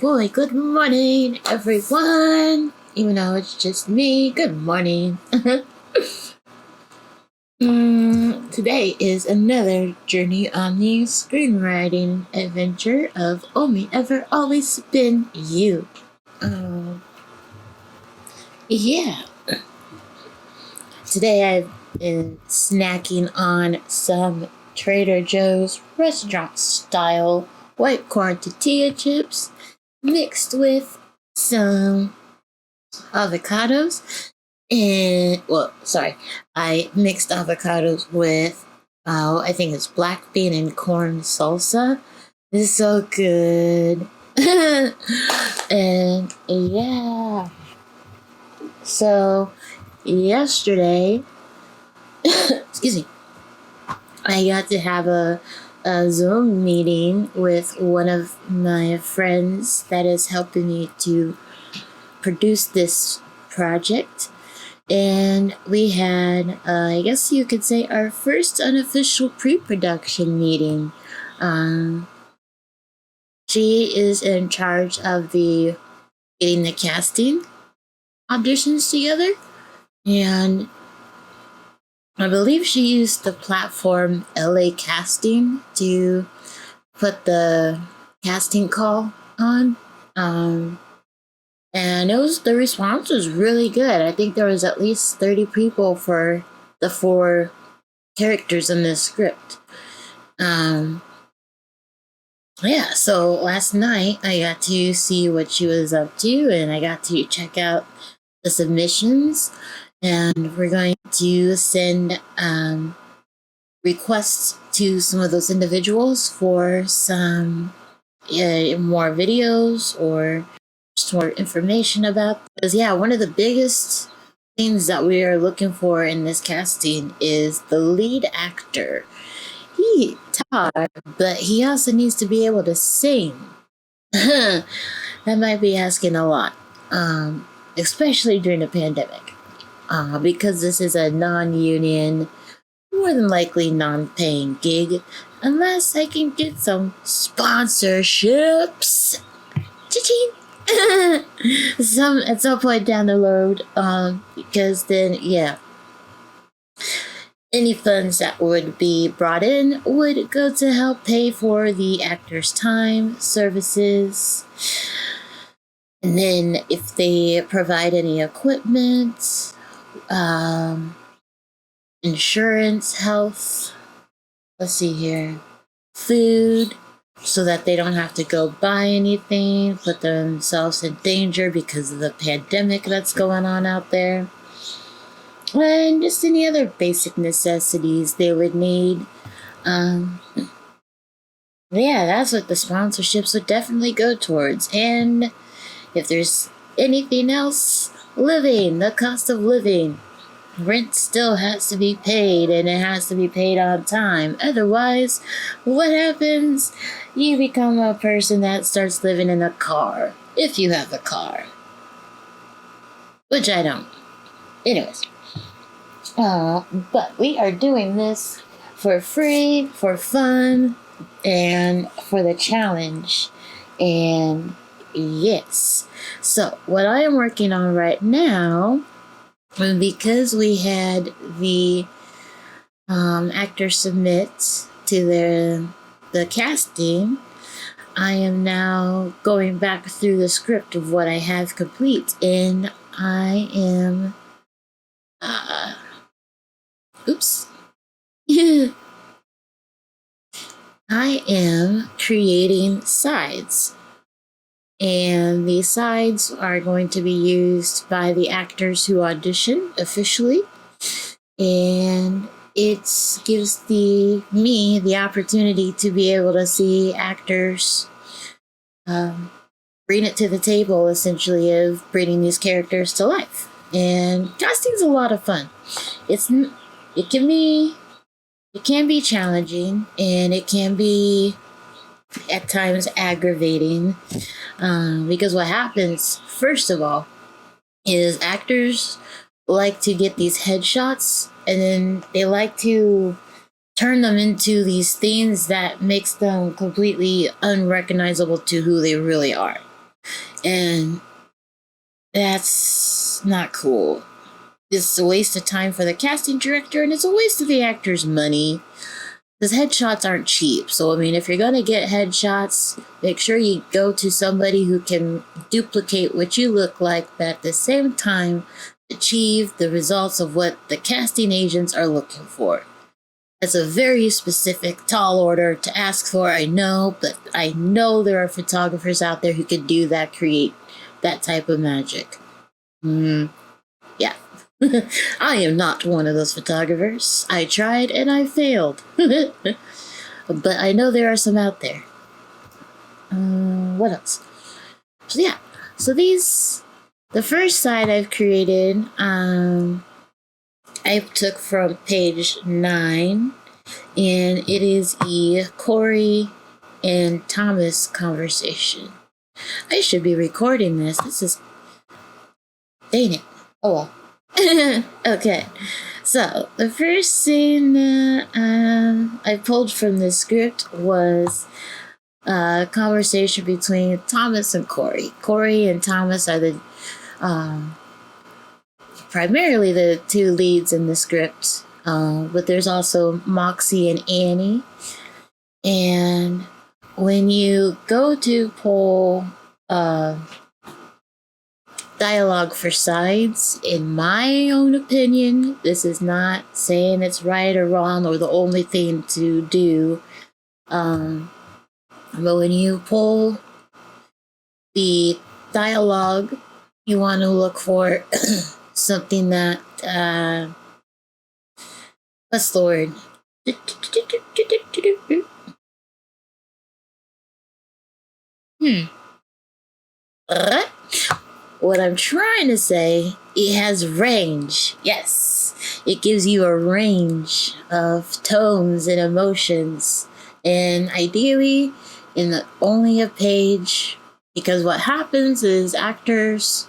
Boy, good morning, everyone. Even though it's just me, good morning. Today is another journey on the screenwriting adventure of Only Ever Always Been You. Yeah. Today I've been snacking on some Trader Joe's restaurant style white corn tortilla chips mixed with some avocados. I mixed avocados with, I think it's black bean and corn salsa. It's so good. And yeah. So, yesterday, excuse me, I got to have a Zoom meeting with one of my friends that is helping me to produce this project. And we had, I guess you could say, our first unofficial pre-production meeting. She is in charge of getting the casting auditions together. And I believe she used the platform LA Casting to put the casting call on. And the response was really good. I think there was at least 30 people for the 4 characters in this script. So last night I got to see what she was up to, and I got to check out the submissions. And we're going to send requests to some of those individuals for some more videos or just more information about. Because one of the biggest things that we are looking for in this casting is the lead actor. He talks, but he also needs to be able to sing. That might be asking a lot, especially during the pandemic. Because this is a non-union, more than likely non-paying gig, unless I can get some sponsorships. Cha-ching! At some point down the road, because then, any funds that would be brought in would go to help pay for the actor's time, services, and then if they provide any equipment, insurance, health, let's see here, food, so that they don't have to go buy anything, put themselves in danger because of the pandemic that's going on out there, and just any other basic necessities they would need. That's what the sponsorships would definitely go towards. And if there's anything else, the cost of living. rent still has to be paid, and it has to be paid on time. Otherwise, what happens? You become a person that starts living in a car, if you have a car. Which I don't. Anyways. But we are doing this for free, for fun, and for the challenge. And yes. So, what I am working on right now, because we had the actor submit to the casting, I am now going back through the script of what I have complete, and I am oops. I am creating sides. And the sides are going to be used by the actors who audition officially. And it gives me the opportunity to be able to see actors bring it to the table, essentially, of bringing these characters to life. And casting's a lot of fun. It can be challenging, and it can be at times aggravating, because what happens, first of all, is actors like to get these headshots, and then they like to turn them into these things that makes them completely unrecognizable to who they really are. And that's not cool. It's a waste of time for the casting director, and it's a waste of the actor's money. Because headshots aren't cheap. So, I mean, if you're going to get headshots, make sure you go to somebody who can duplicate what you look like, but at the same time, achieve the results of what the casting agents are looking for. That's a very specific, tall order to ask for, I know, but I know there are photographers out there who could do that, create that type of magic. Yeah. I am not one of those photographers. I tried and I failed. But I know there are some out there. What else? So yeah. So the first side I've created, I took from page 9. And it is a Corey and Thomas conversation. I should be recording this. This is... Dang it. Oh well. Okay, so the first scene I pulled from the script was a conversation between Thomas and Corey. Corey and Thomas are the primarily the two leads in the script, but there's also Moxie and Annie. And when you go to pull dialogue for sides, in my own opinion, this is not saying it's right or wrong or the only thing to do, but when you pull the dialogue, you want to look for something that what's the word? What I'm trying to say, it has range. Yes, it gives you a range of tones and emotions. And ideally, only a page, because what happens is actors,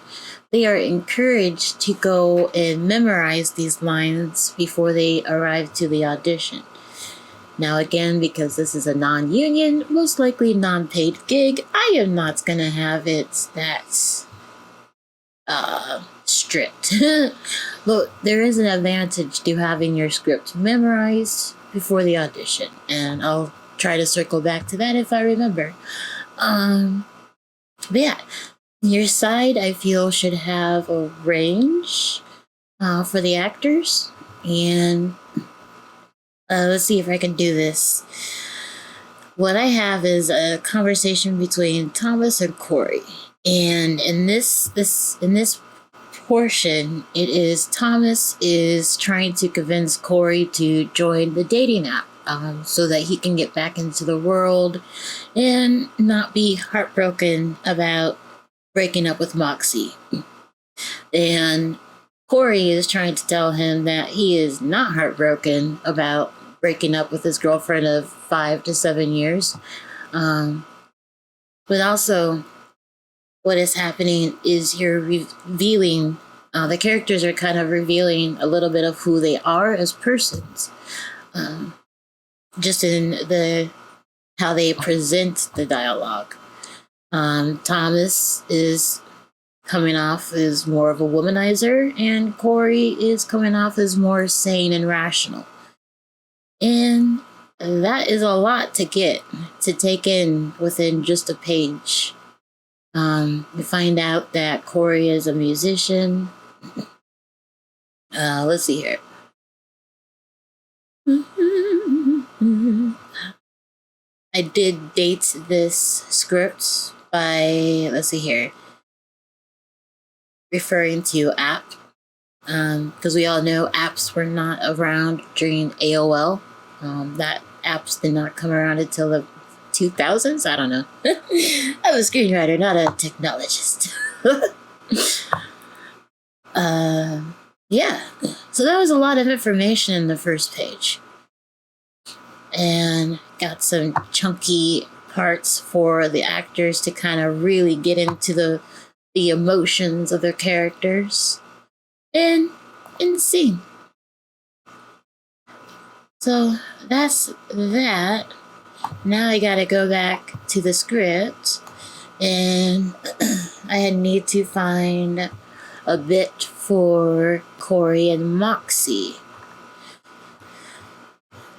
they are encouraged to go and memorize these lines before they arrive to the audition. Now again, because this is a non-union, most likely non-paid gig, I am not going to have it that strict. But there is an advantage to having your script memorized before the audition, and I'll try to circle back to that if I remember. But yeah, your side, I feel, should have a range for the actors. And let's see if I can do this. What I have is a conversation between Thomas and Corey. And in this portion, it is Thomas is trying to convince Corey to join the dating app, so that he can get back into the world and not be heartbroken about breaking up with Moxie. And Corey is trying to tell him that he is not heartbroken about breaking up with his girlfriend of 5 to 7 years. Um, but also, what is happening is you're revealing, the characters are kind of revealing a little bit of who they are as persons. Just in how they present the dialogue. Thomas is coming off as more of a womanizer, and Corey is coming off as more sane and rational. And that is a lot to take in within just a page. You find out that Corey is a musician. Let's see here. I did date this script by, let's see here, referring to app, because we all know apps were not around during AOL. That apps did not come around until the 2000s. I don't know. I'm a screenwriter, not a technologist. Yeah. So that was a lot of information in the first page. And got some chunky parts for the actors to kind of really get into the emotions of their characters and in the scene. So that's that. Now I gotta go back to the script, and I need to find a bit for Corey and Moxie.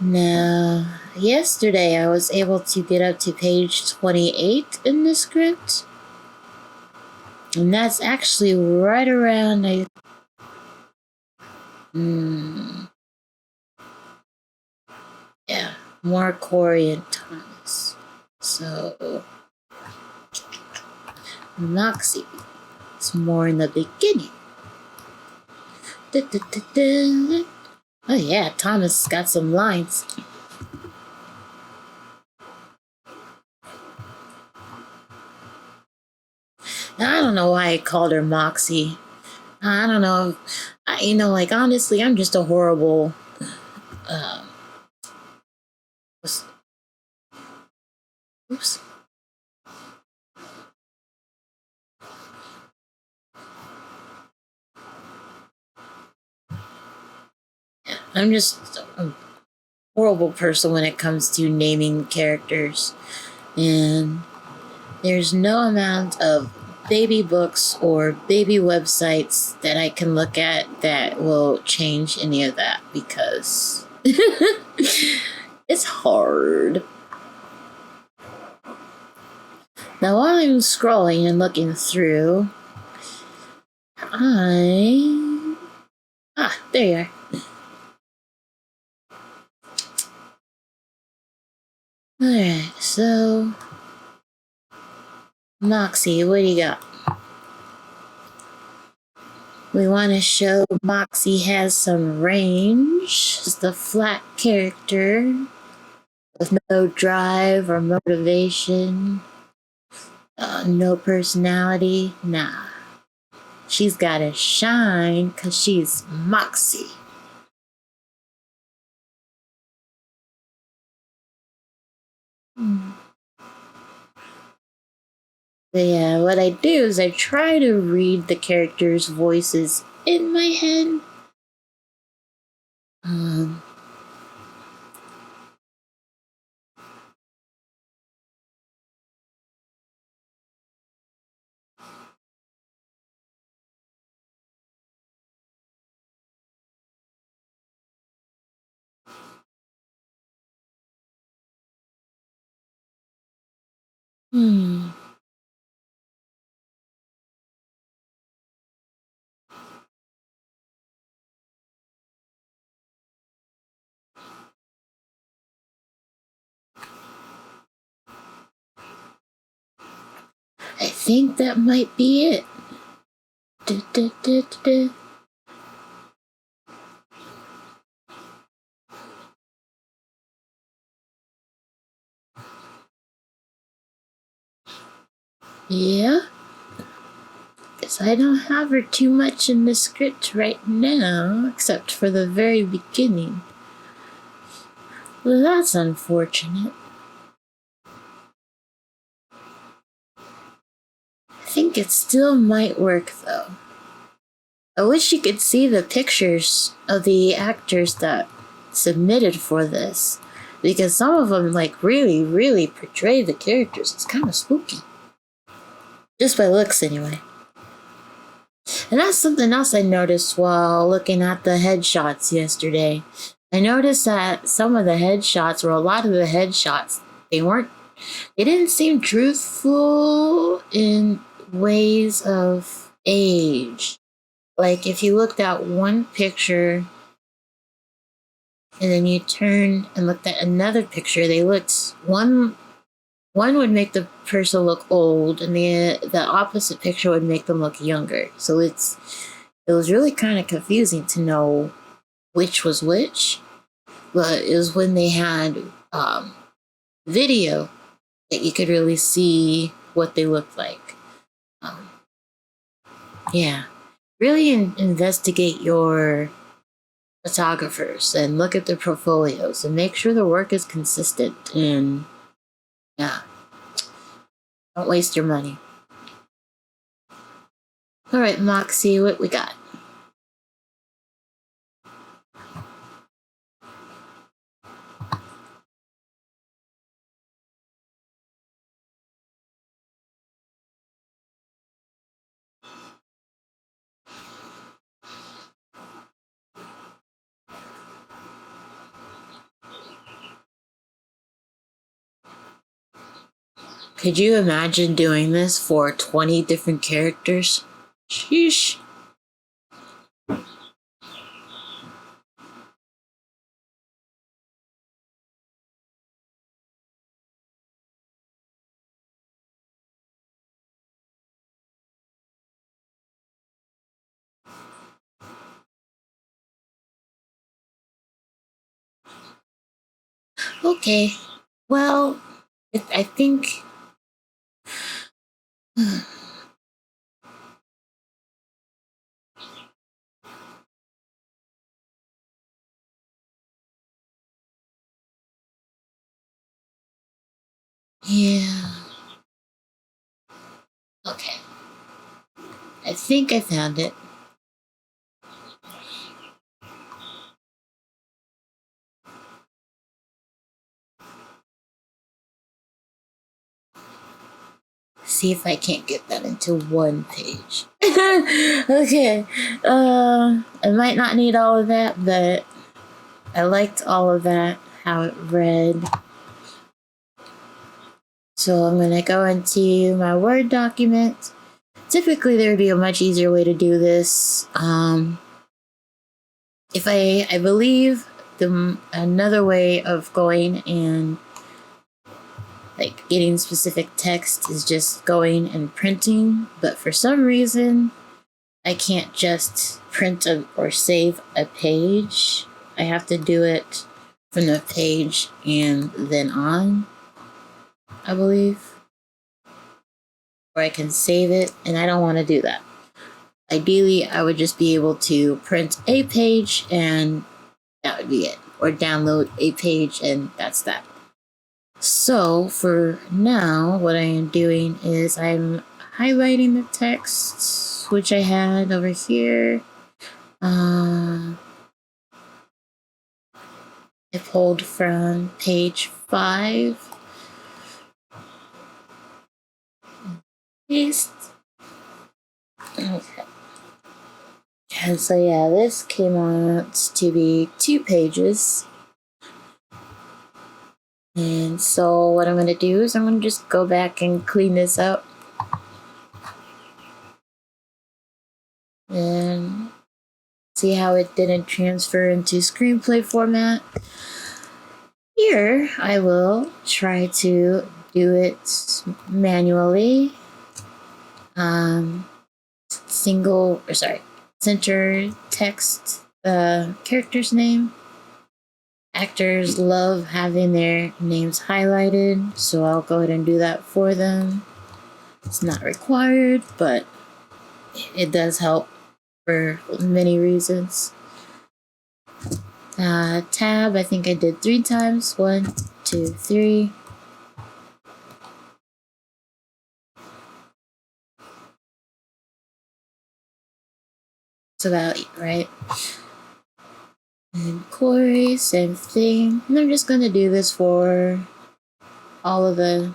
Now, yesterday I was able to get up to page 28 in the script. And that's actually right around yeah, more Corey and Thomas. So, Moxie is more in the beginning. Oh yeah, Thomas got some lines. Now, I don't know why I called her Moxie. I don't know. Like, honestly, I'm just a horrible. Oops. I'm just a horrible person when it comes to naming characters. And there's no amount of baby books or baby websites that I can look at that will change any of that, because it's hard. Now, while I'm scrolling and looking through, there you are. Alright, so Moxie, what do you got? We want to show Moxie has some range. Just a flat character with no drive or motivation, no personality. Nah, she's got to shine because she's Moxie. But yeah, what I do is I try to read the characters' voices in my head. I think that might be it. Yeah. So I don't have her too much in the script right now, except for the very beginning. Well, that's unfortunate. I think it still might work, though. I wish you could see the pictures of the actors that submitted for this, because some of them, like, really portray the characters. It's kind of spooky. Just by looks, anyway. And that's something else I noticed while looking at the headshots yesterday. I noticed that some of the headshots, or a lot of the headshots, they didn't seem truthful in ways of age. Like, if you looked at one picture and then you turned and looked at another picture, they looked, one would make the person look old, and the opposite picture would make them look younger. So it was really kind of confusing to know which was which. But it was when they had video that you could really see what they looked like. Yeah. Really investigate your photographers and look at their portfolios and make sure the work is consistent. And yeah, don't waste your money. All right, Moxie, what we got? Could you imagine doing this for 20 different characters? Sheesh. Okay. Well, I think... yeah. Okay. I think I found it. See if I can't get that into one page. Okay. I might not need all of that, but I liked all of that, how it read. So I'm going to go into my Word document. Typically, there would be a much easier way to do this. If I believe another way of going and like getting specific text is just going and printing, but for some reason I can't just print or save a page. I have to do it from the page and then on, I believe. Or I can save it, and I don't want to do that. Ideally, I would just be able to print a page and that would be it. Or download a page and that's that. So for now, what I am doing is I'm highlighting the text, which I had over here. I pulled from page 5. Paste. Okay. And so yeah, this came out to be 2 pages. And so what I'm going to do is I'm going to just go back and clean this up. And see how it didn't transfer into screenplay format. Here, I will try to do it manually. Center text the character's name. Actors love having their names highlighted, so I'll go ahead and do that for them. It's not required, but it does help for many reasons. Tab, I think I did 3 times. 1, 2, 3. It's about right. And Corey, same thing. And I'm just gonna do this for all of the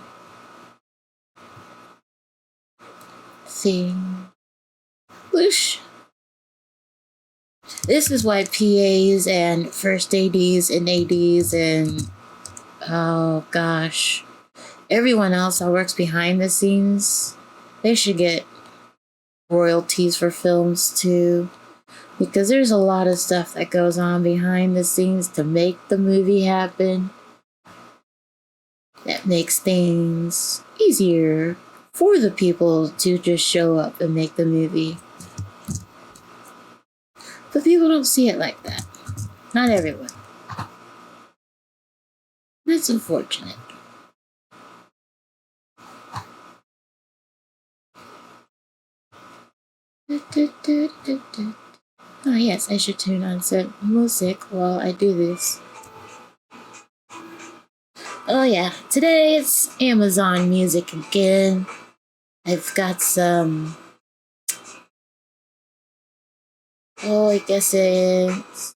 thing. Whoosh. This is why PAs and first ADs and ADs and oh gosh, everyone else that works behind the scenes, they should get royalties for films too, because there's a lot of stuff that goes on behind the scenes to make the movie happen that makes things easier for the people to just show up and make the movie. But people don't see it like that. Not everyone. That's unfortunate. Oh yes, I should turn on some music while I do this. Oh yeah, today it's Amazon Music again. I've got some, I guess it's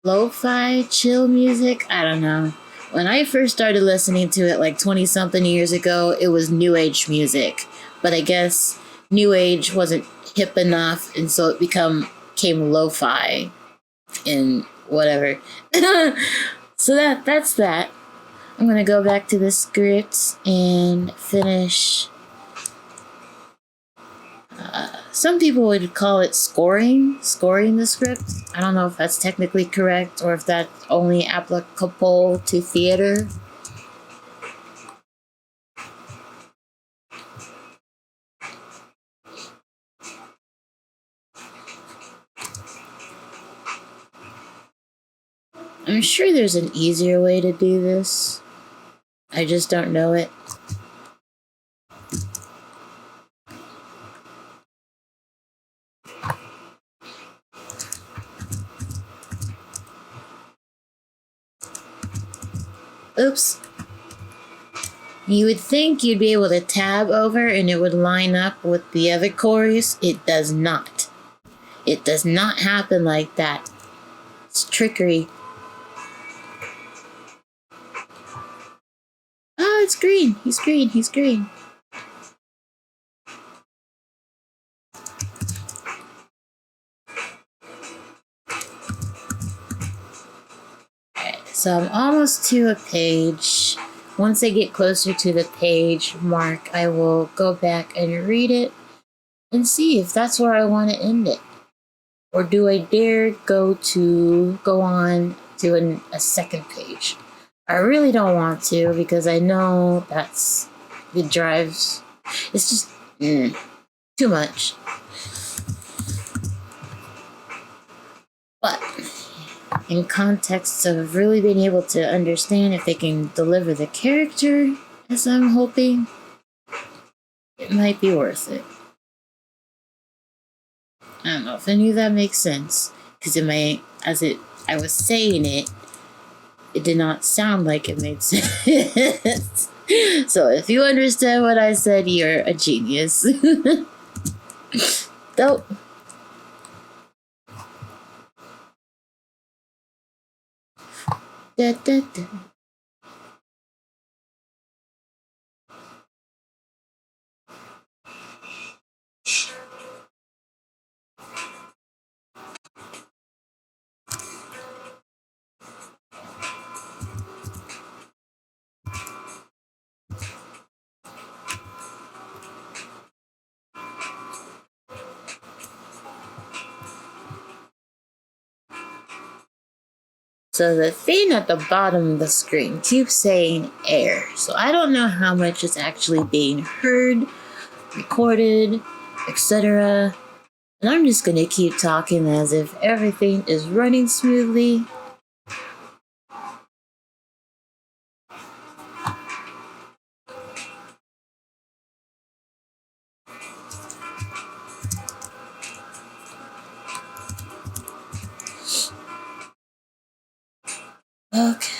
lo-fi chill music. I don't know. When I first started listening to it like 20 something years ago, it was new age music. But I guess new age wasn't hip enough, and so it became lo-fi and whatever. So that's that. I'm gonna go back to the script and finish. Some people would call it scoring the script. I don't know if that's technically correct or if that's only applicable to theater. I'm sure there's an easier way to do this. I just don't know it. Oops. You would think you'd be able to tab over and it would line up with the other chorus. It does not. It does not happen like that. It's trickery. Oh, it's green. He's green. He's green. Alright, so I'm almost to a page. Once I get closer to the page mark, I will go back and read it and see if that's where I want to end it. Or do I dare go on to a second page? I really don't want to because I know it drives. It's just too much. But in context of really being able to understand if they can deliver the character as I'm hoping, it might be worth it. I don't know if any of that makes sense, because I was saying it, it did not sound like it made sense. So if you understand what I said, you're a genius. Dope. Da, da, da. So the thing at the bottom of the screen keeps saying air. So I don't know how much is actually being heard, recorded, etc. And I'm just going to keep talking as if everything is running smoothly.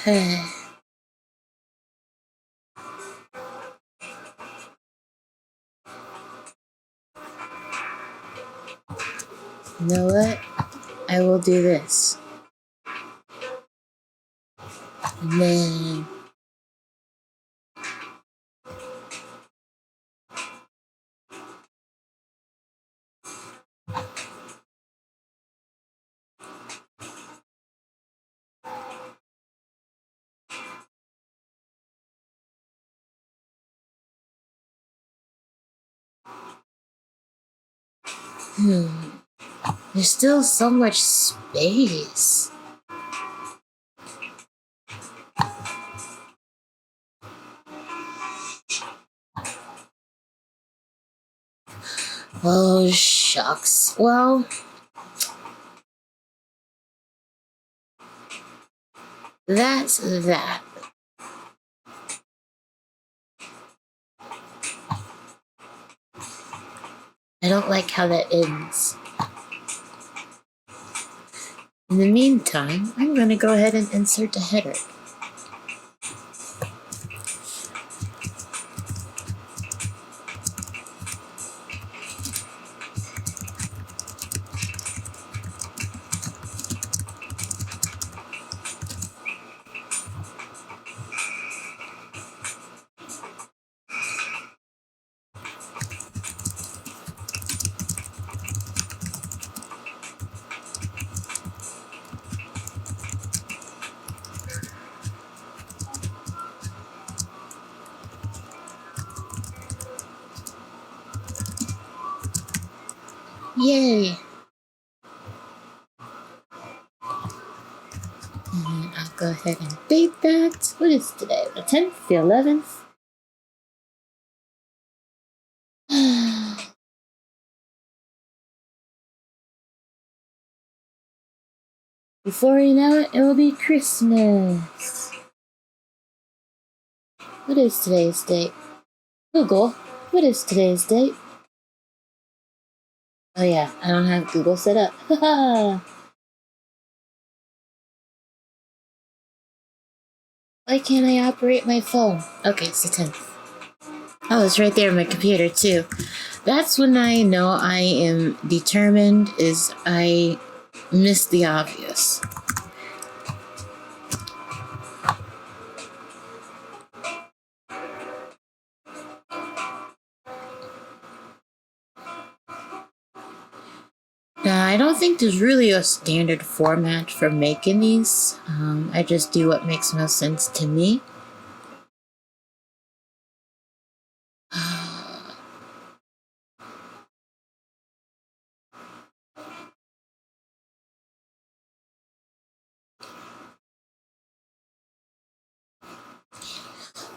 You know what? I will do this. And then there's still so much space. Oh, shucks. Well, that's that. I don't like how that ends. In the meantime, I'm going to go ahead and insert a header. Yay! And I'll go ahead and date that. What is today? The 10th? The 11th? Before you know it, it will be Christmas. What is today's date? Google, what is today's date? Oh yeah, I don't have Google set up. Haha! Why can't I operate my phone? Okay, it's the 10th. Oh, it's right there on my computer too. That's when I know I am determined, is I missed the obvious. Now, I don't think there's really a standard format for making these. I just do what makes most sense to me.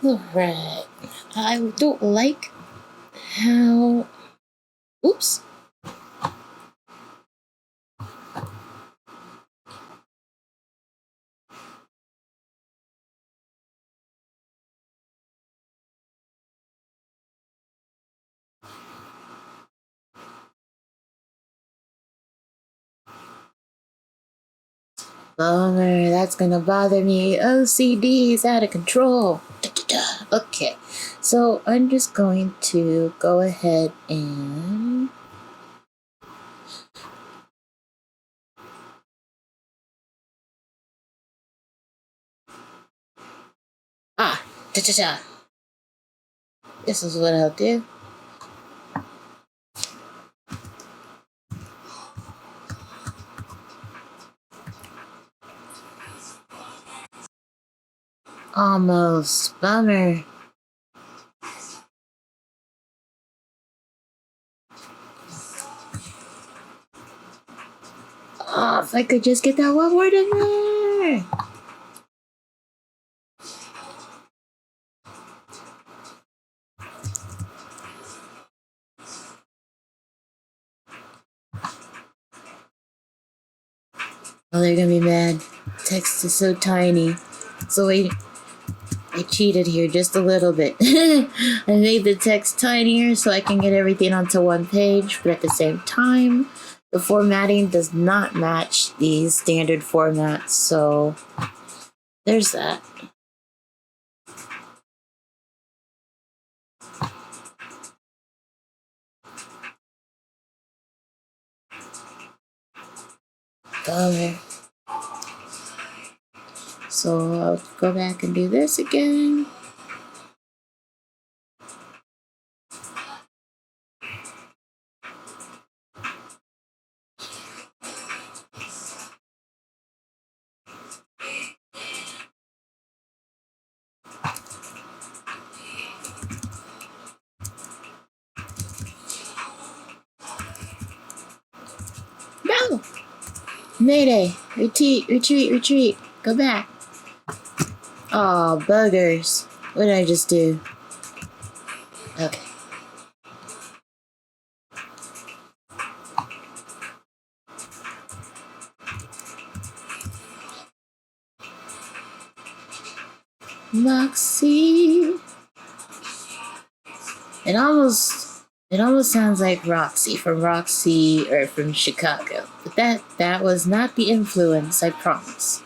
Alright. I don't like how... Oops. Bummer, that's gonna bother me. OCD is out of control. Okay, so I'm just going to go ahead and... This is what I'll do. Almost. Bummer. Oh, if I could just get that one word in there. Oh, they're gonna be mad. Text is so tiny. So I cheated here just a little bit. I made the text tinier so I can get everything onto one page, but at the same time, the formatting does not match these standard formats, so there's that. Bummer. So I'll go back and do this again. No! Mayday! Retreat, retreat, retreat! Go back! Aw, buggers. What did I just do? Okay. Moxie! It almost sounds like Roxy from Roxy or from Chicago. But that was not the influence, I promise.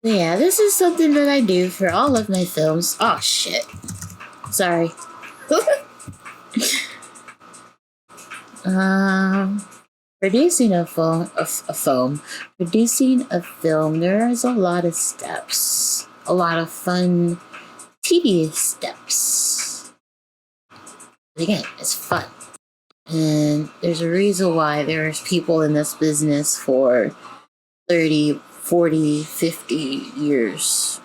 Yeah, this is something that I do for all of my films. Oh shit. Sorry. Producing producing a film, there's a lot of steps. A lot of fun, tedious steps. But again, it's fun. And there's a reason why there's people in this business for 30, 40, 50 years.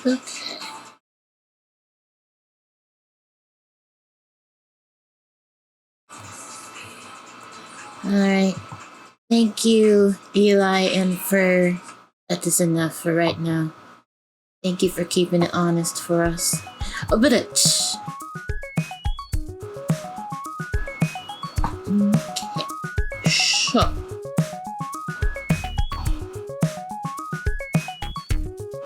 Okay. Alright. Thank you, Eli and Fur. That is enough for right now. Thank you for keeping it honest for us. Oh, but it's... Okay. Sure.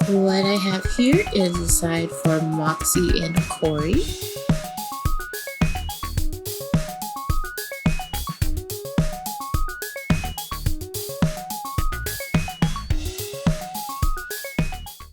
What I have here is a side for Moxie and Corey.